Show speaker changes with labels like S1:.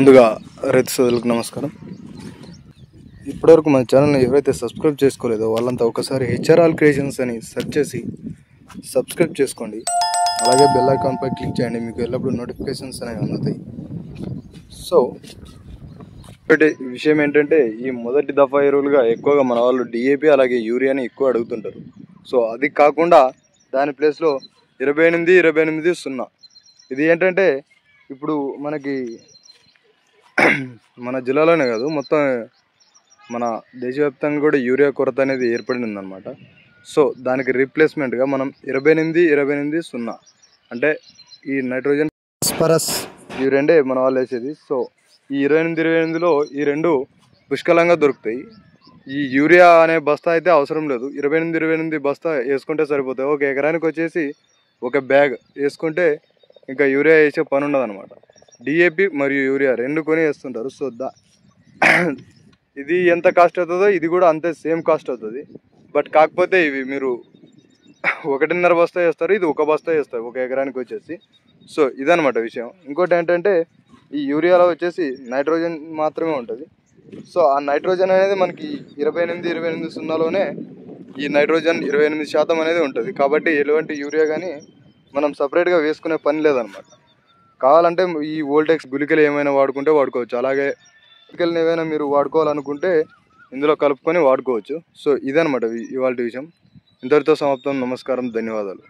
S1: ముందుగా రైతు సోదరులకు నమస్కారం. ఇప్పటివరకు మన ఛానల్ని ఎవరైతే సబ్స్క్రైబ్ చేసుకోలేదో వాళ్ళంతా ఒకసారి హెచ్ఆర్ఆల్ క్రియేషన్స్ అని సెర్చ్ చేసి సబ్స్క్రైబ్ చేసుకోండి. అలాగే బెల్ ఐకాన్పై క్లిక్ చేయండి, మీకు ఎల్లప్పుడూ నోటిఫికేషన్స్ అనేవి అందుతాయి. సో విషయం ఏంటంటే, ఈ మొదటి దఫా ఎరువులుగా ఎక్కువగా మన వాళ్ళు డిఏపి అలాగే యూరియాని ఎక్కువ అడుగుతుంటారు. సో అది కాకుండా దాని ప్లేస్లో 28-28-0 ఇది ఏంటంటే, ఇప్పుడు మనకి మన జిల్లాలోనే కాదు మొత్తం మన దేశవ్యాప్తంగా కూడా యూరియా కొరత అనేది ఏర్పడిందనమాట. సో దానికి రీప్లేస్మెంట్గా మనం 28-28-0 అంటే ఈ నైట్రోజన్ ఫాస్ఫరస్ ఈ రెండే మన వాళ్ళు వేసేది. సో ఈ 28-28లో ఈ రెండు పుష్కలంగా దొరుకుతాయి. ఈ యూరియా అనే బస్తా అయితే అవసరం లేదు, 28-28 బస్తా వేసుకుంటే సరిపోతాయి. ఒక ఎకరానికి వచ్చేసి ఒక బ్యాగ్ వేసుకుంటే ఇంకా యూరియా వేసే పని ఉండదు అనమాట. డిఏపి మరియు యూరియా రెండు కొని వేస్తుంటారు. సో ఇది ఎంత కాస్ట్ అవుతుందో ఇది కూడా అంతే సేమ్ కాస్ట్ అవుతుంది. బట్ కాకపోతే ఇవి మీరు 1.5 బస్తా వేస్తారు, ఇది ఒక బస్తా వేస్తారు ఒక ఎకరానికి వచ్చేసి. సో ఇదనమాట విషయం. ఇంకోటి ఏంటంటే, ఈ యూరియాలో వచ్చేసి నైట్రోజన్ మాత్రమే ఉంటుంది. సో ఆ నైట్రోజన్ అనేది మనకి 28-28-0లోనే ఈ నైట్రోజన్ 28% అనేది ఉంటుంది. కాబట్టి ఎటువంటి యూరియా కానీ మనం సపరేట్గా వేసుకునే పని లేదనమాట. కావాలంటే ఈ వోల్టెక్స్ గుళికలు ఏమైనా వాడుకుంటే వాడుకోవచ్చు, అలాగే గుళికలను ఏమైనా మీరు వాడుకోవాలనుకుంటే ఇందులో కలుపుకొని వాడుకోవచ్చు. సో ఇదనమాట ఇవాళ విషయం. ఇంతటితో సమాప్తం. నమస్కారం, ధన్యవాదాలు.